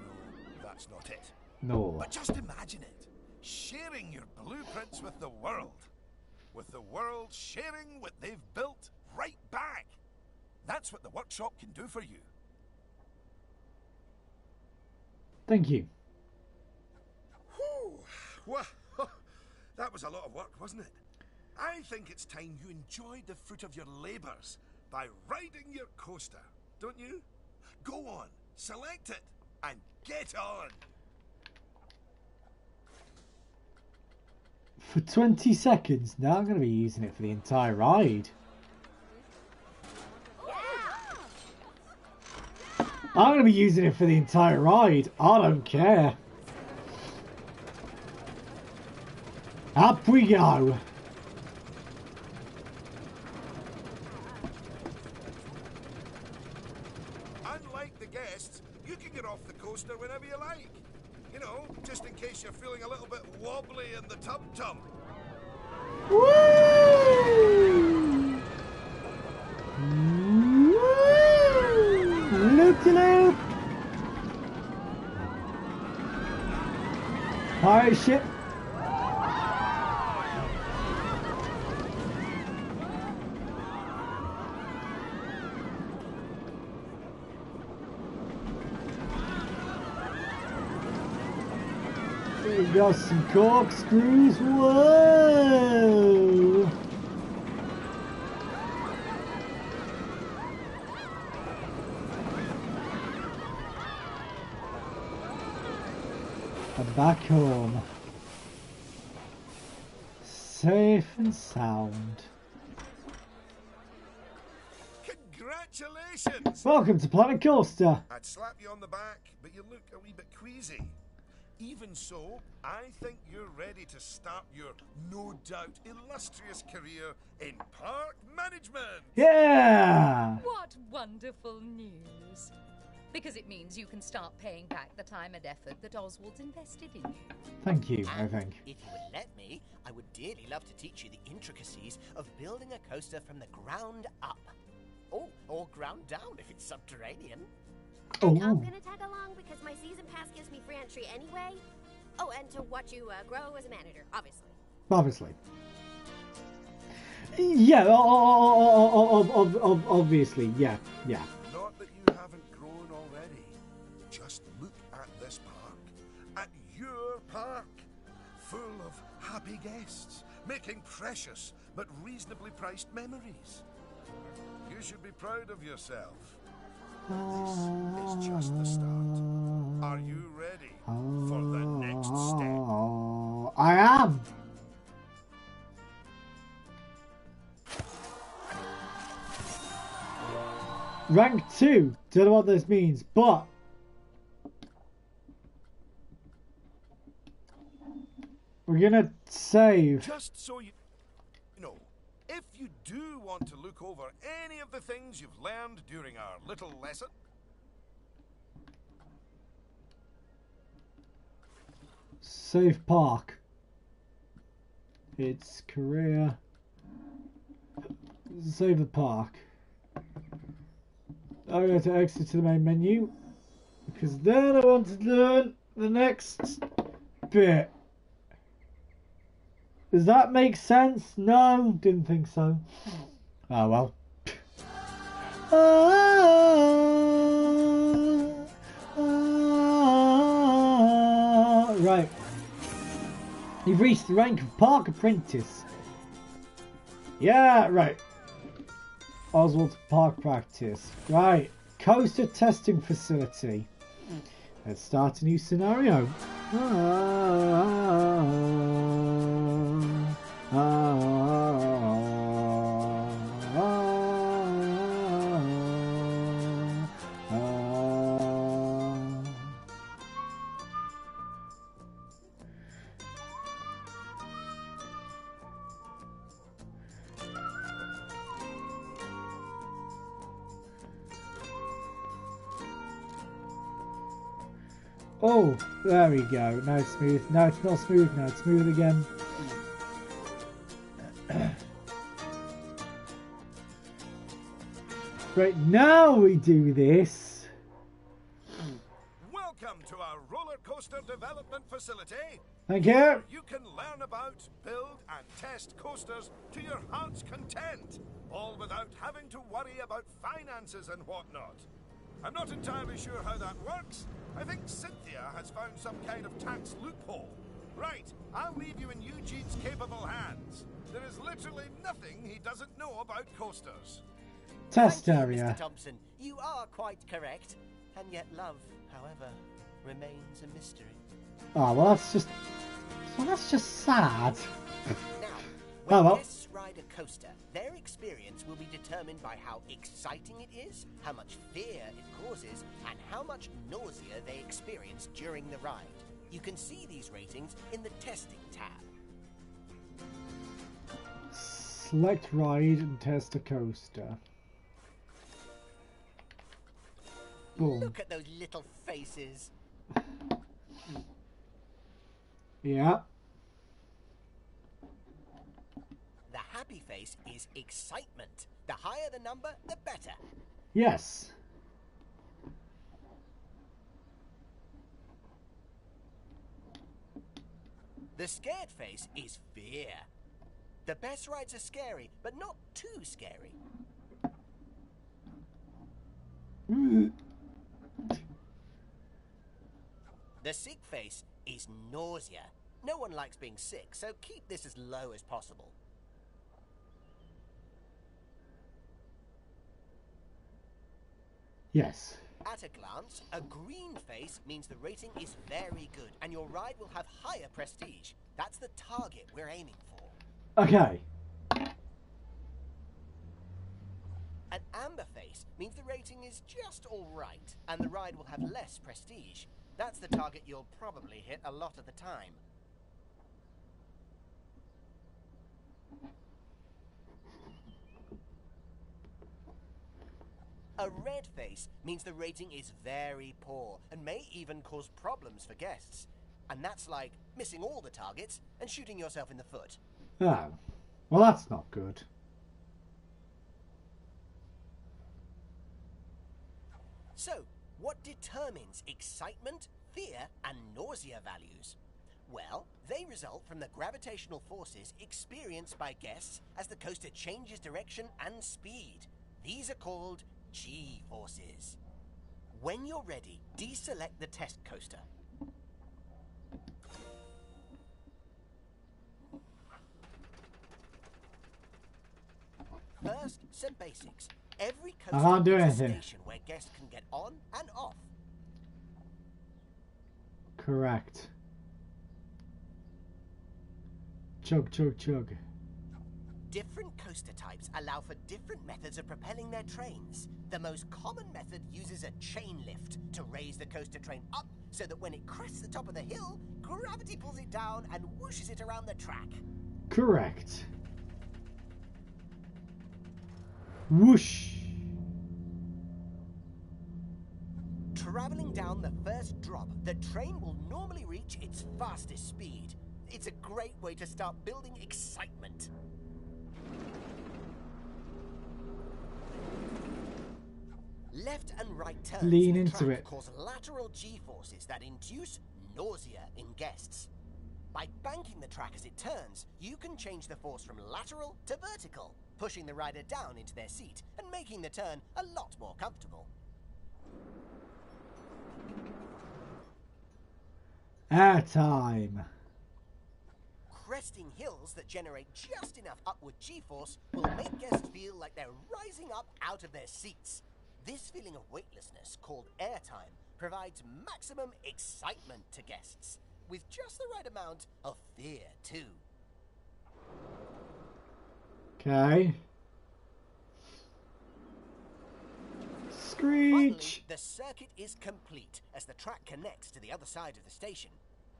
S2: that's not it.
S1: No.
S2: But just imagine it. Sharing your blueprints with the world. With the world sharing what they've built right back. That's what the workshop can do for you.
S1: Thank you.
S2: Whew. Well, that was a lot of work, wasn't it? I think it's time you enjoyed the fruit of your labours by riding your coaster, don't you? Go on, select it, and get on!
S1: For 20 seconds, now I'm going to be using it for the entire ride. I'm going to be using it for the entire ride. I don't care. Up we go.
S2: Unlike the guests, you can get off the coaster whenever you like. You know, just in case you're feeling a little bit wobbly in the tum-tum.
S1: Woo! Loop-de-loop! Pirate ship. We got some corkscrews. Whoa! I'm back home. Safe and sound.
S2: Congratulations!
S1: Welcome to Planet Coaster.
S2: I'd slap you on the back, but you look a wee bit queasy. Even so, I think you're ready to start your, no doubt, illustrious career in park management.
S1: Yeah!
S5: What wonderful news. Because it means you can start paying back the time and effort that Oswald's invested in you.
S1: Thank you, I
S4: And
S1: think.
S4: if you would let me, I would dearly love to teach you the intricacies of building a coaster from the ground up. Oh, or ground down if it's subterranean.
S3: And I'm
S1: Oh,
S3: gonna tag along because my season pass gives me free entry anyway. Oh, and to watch you grow as a manager, obviously.
S1: obviously. Yeah, obviously, yeah.
S2: Not that you haven't grown already. Just look at this park. At your park. Full of happy guests, making precious but reasonably priced memories. You should be proud of yourself. This is just the start. Are you ready for the next step?
S1: I am. Rank 2. Don't know what this means, but we're gonna save.
S2: Just so you know, if you do want to look over any of the things you've learned during our little lesson,
S1: Save park. It's career. Save the park. I'm going to exit to the main menu because then I want to learn the next bit. Does that make sense? No, didn't think so. Oh well. Right. You've reached the rank of Park Apprentice. Yeah, right. Oswald's Park Practice. Right. Coaster Testing Facility. Let's start a new scenario. Oh, there we go. Now it's smooth. Now it's not smooth. Now it's smooth again. Right, now we do this.
S2: Welcome to our roller coaster development facility.
S1: Thank you.
S2: You can learn about, build, and test coasters to your heart's content, all without having to worry about finances and whatnot. I'm not entirely sure how that works. I think Cynthia has found some kind of tax loophole. Right, I'll leave you in Eugene's capable hands. There is literally nothing he doesn't know about coasters.
S1: Test
S4: Thank you,
S1: area.
S4: Mr. Thompson. You are quite correct. And yet love, however, remains a mystery.
S1: Oh, well, that's just sad.
S4: Now,
S1: Oh,
S4: when
S1: well.
S4: guests ride a coaster, their experience will be determined by how exciting it is, how much fear it causes, and how much nausea they experience during the ride. You can see these ratings in the testing tab.
S1: Select ride and test a coaster. Boom.
S4: Look at those little faces.
S1: Yeah.
S4: The happy face is excitement. The higher the number, the better.
S1: Yes.
S4: The scared face is fear. The best rides are scary, but not too scary. The sick face is nausea. No one likes being sick, so keep this as low as possible.
S1: Yes.
S4: At a glance, a green face means the rating is very good, and your ride will have higher prestige. That's the target we're aiming for.
S1: Okay.
S4: An amber face means the rating is just alright, and the ride will have less prestige. That's the target you'll probably hit a lot of the time. A red face means the rating is very poor and may even cause problems for guests. And that's like missing all the targets and shooting yourself in the foot.
S1: Oh. Well, that's not good.
S4: So, what determines excitement, fear, and nausea values? Well, they result from the gravitational forces experienced by guests as the coaster changes direction and speed. These are called G-forces. When you're ready, deselect the test coaster. First, some basics. Every
S1: I can't do
S4: coaster is a
S1: anything.
S4: station where guests can get on and off.
S1: Correct. Chug, chug, chug.
S4: Different coaster types allow for different methods of propelling their trains. The most common method uses a chain lift to raise the coaster train up so that when it crests the top of the hill, gravity pulls it down and whooshes it around the track.
S1: Correct. Whoosh.
S4: Traveling down the first drop, the train will normally reach its fastest speed. It's a great way to start building excitement. Left and right turns
S1: Lean
S4: in the
S1: into
S4: track
S1: it.
S4: cause lateral G-forces that induce nausea in guests. By banking the track as it turns, you can change the force from lateral to vertical, pushing the rider down into their seat and making the turn a lot more comfortable.
S1: Airtime.
S4: Cresting hills that generate just enough upward G-force will make guests feel like they're rising up out of their seats. This feeling of weightlessness, called airtime, provides maximum excitement to guests, with just the right amount of fear, too.
S1: Okay.
S4: Finally,
S1: Screech.
S4: the circuit is complete as the track connects to the other side of the station.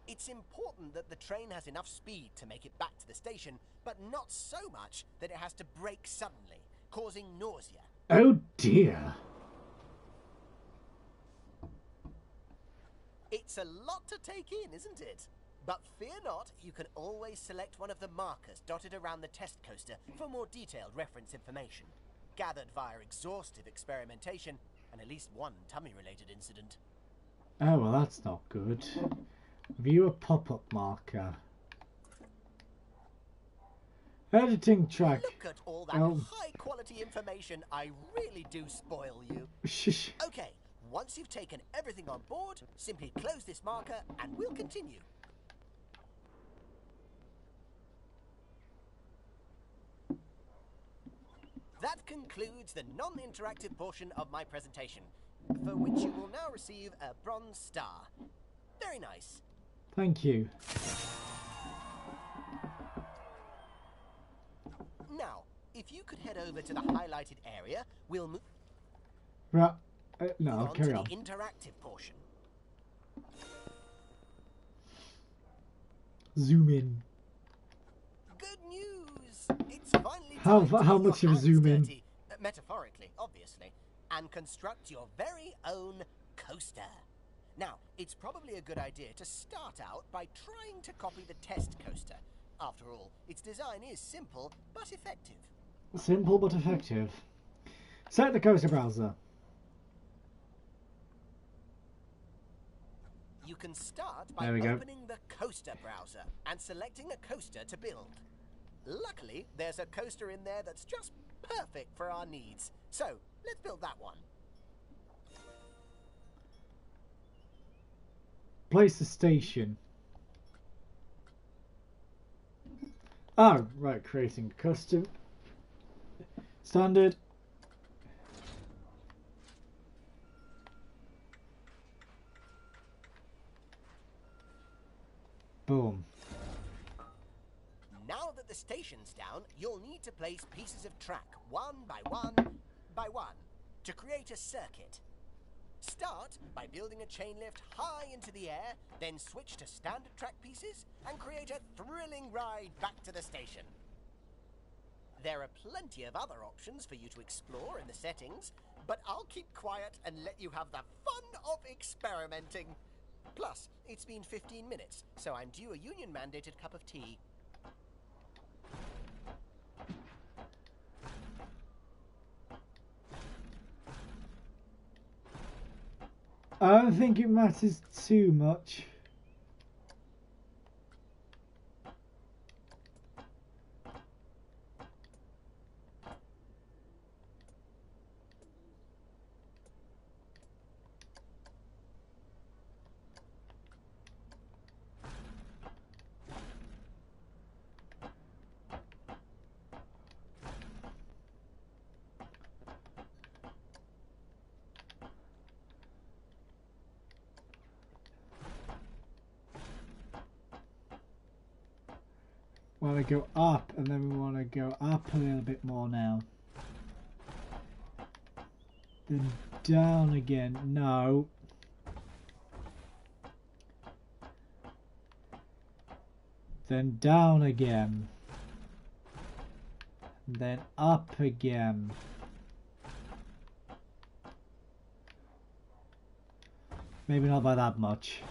S4: It's important that the train has enough speed to make it back to the station, but not so much that it has to brake suddenly, causing nausea.
S1: Oh dear.
S4: It's a lot to take in, isn't it? But fear not, you can always select one of the markers dotted around the test coaster for more detailed reference information. gathered via exhaustive experimentation and at least one tummy-related incident.
S1: Oh, well, that's not good. View a pop-up marker. Editing track.
S4: Look at all that high-quality information. I really do spoil you.
S1: Shh.
S4: Okay, once you've taken everything on board, simply close this marker and we'll continue. That concludes the non-interactive portion of my presentation, for which you will now receive a bronze star. Very nice.
S1: Thank you.
S4: Now, if you could head over to the highlighted area, we'll move
S1: Right. No,
S4: on
S1: carry
S4: to
S1: on.
S4: the interactive portion.
S1: Zoom in.
S4: Good news! It's finally
S1: How
S4: time to
S1: how
S4: get
S1: much
S4: your
S1: of a
S4: hands
S1: zoom in?
S4: dirty, metaphorically, obviously, and construct your very own coaster. Now, it's probably a good idea to start out by trying to copy the test coaster. After all, its design is simple but effective.
S1: Simple but effective. Set the coaster browser.
S4: You can start by
S1: There we go.
S4: opening the coaster browser and selecting a coaster to build. Luckily, there's a coaster in there that's just perfect for our needs. So, let's build that one.
S1: Place the station. Oh, right, creating custom. Standard. Boom.
S4: Now that the station's down, you'll need to place pieces of track one by one by one to create a circuit. Start by building a chain lift high into the air, then switch to standard track pieces and create a thrilling ride back to the station. There are plenty of other options for you to explore in the settings, but I'll keep quiet and let you have the fun of experimenting. Plus, it's been 15 minutes, so I'm due a union-mandated cup of tea.
S1: I don't think it matters too much. Want to go up, and then we want to go up a little bit more now. Then down again. No. Then down again. And then up again. Maybe not by that much.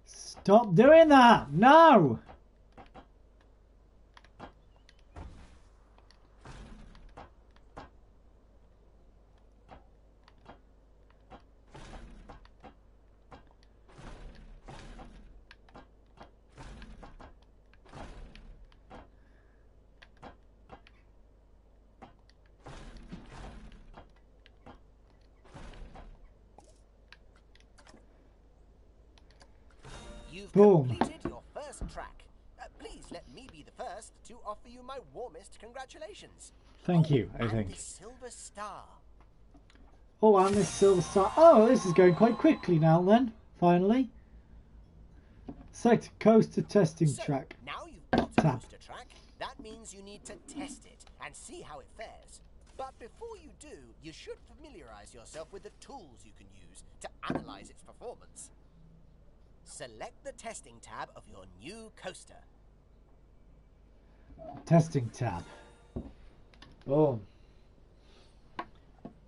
S1: Stop doing that! No!
S4: You've
S1: Boom.
S4: completed your first track. Please let me be the first to offer you my warmest congratulations.
S1: Thank you, I
S4: and
S1: think.
S4: this silver star.
S1: Oh, and this silver star. Oh, this is going quite quickly now then. Finally. Select coaster testing
S4: So,
S1: track.
S4: now you've got a
S1: Tab.
S4: coaster track, that means you need to test it and see how it fares. But before you do, you should familiarize yourself with the tools you can use to analyze its performance. Select the testing tab of your new coaster.
S1: Testing tab. Boom.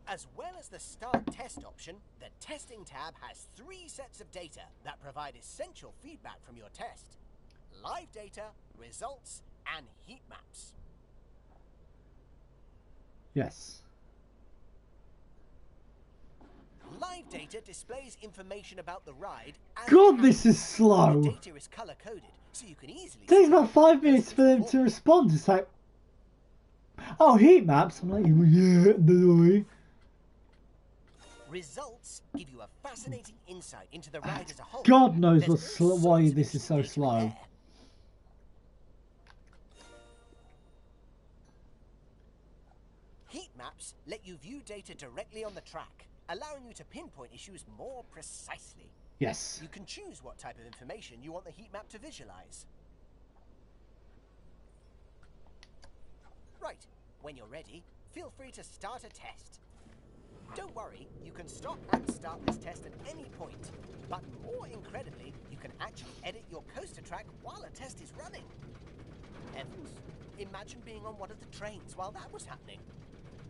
S4: As well as the Start Test option, the Testing tab has 3 sets of data that provide essential feedback from your test. Live data, results, and heat maps.
S1: Yes.
S4: Live data displays information about the ride. As
S1: God, this is slow.
S4: The data is color-coded, so you can easily
S1: It takes
S4: see
S1: about 5 minutes for them to respond. It's like, oh, heat maps. I'm like, yeah, no.
S4: Results give you a fascinating insight into the ride as a whole.
S1: God knows
S4: There's
S1: why this is so slow.
S4: there. Heat maps let you view data directly on the track, allowing you to pinpoint issues more precisely.
S1: Yes.
S4: You can choose what type of information you want the heat map to visualize. Right, when you're ready, feel free to start a test. Don't worry, you can stop and start this test at any point. But more incredibly, you can actually edit your coaster track while a test is running. Heavens, imagine being on one of the trains while that was happening.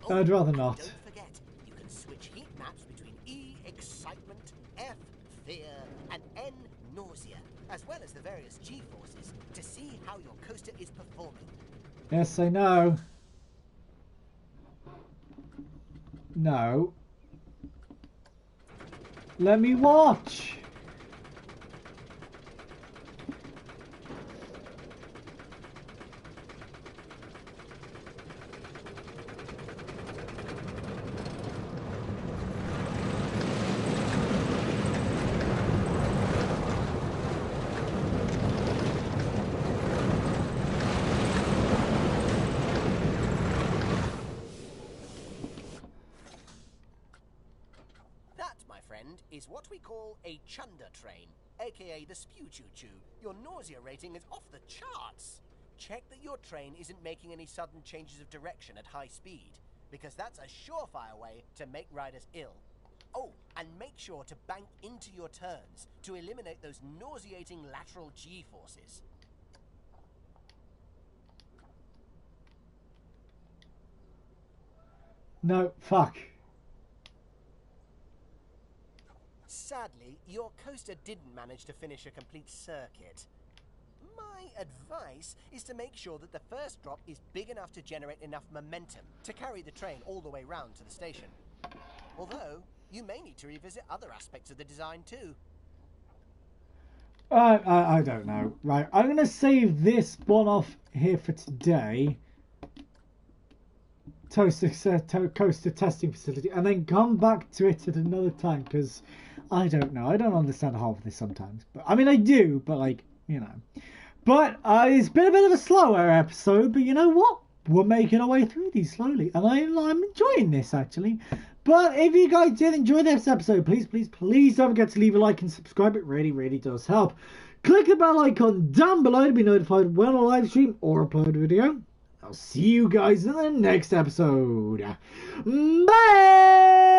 S4: Oh,
S1: I'd rather
S4: and
S1: not.
S4: Don't forget, you can switch heat maps between E, excitement, F, fear, and N, nausea, as well as the various G forces, to see how your coaster is performing.
S1: Yes, I know. No. Let me watch.
S4: Is what we call a chunder train, aka the spew choo-choo. Your nausea rating is off the charts. Check that your train isn't making any sudden changes of direction at high speed, because that's a surefire way to make riders ill. Oh, and make sure to bank into your turns to eliminate those nauseating lateral G-forces.
S1: No, fuck.
S4: Sadly, your coaster didn't manage to finish a complete circuit. My advice is to make sure that the first drop is big enough to generate enough momentum to carry the train all the way round to the station. Although, you may need to revisit other aspects of the design too.
S1: I don't know. Right, I'm going to save this one off here for today. Coaster testing facility, and then come back to it at another time, because I don't know. I don't understand half of this sometimes. But I mean, I do, but like, you know. But it's been a bit of a slower episode, but you know what? We're making our way through these slowly, and I'm enjoying this actually. But if you guys did enjoy this episode, please don't forget to leave a like and subscribe. It really does help. Click the bell icon down below to be notified when I live stream or upload a video. I'll see you guys in the next episode. Bye!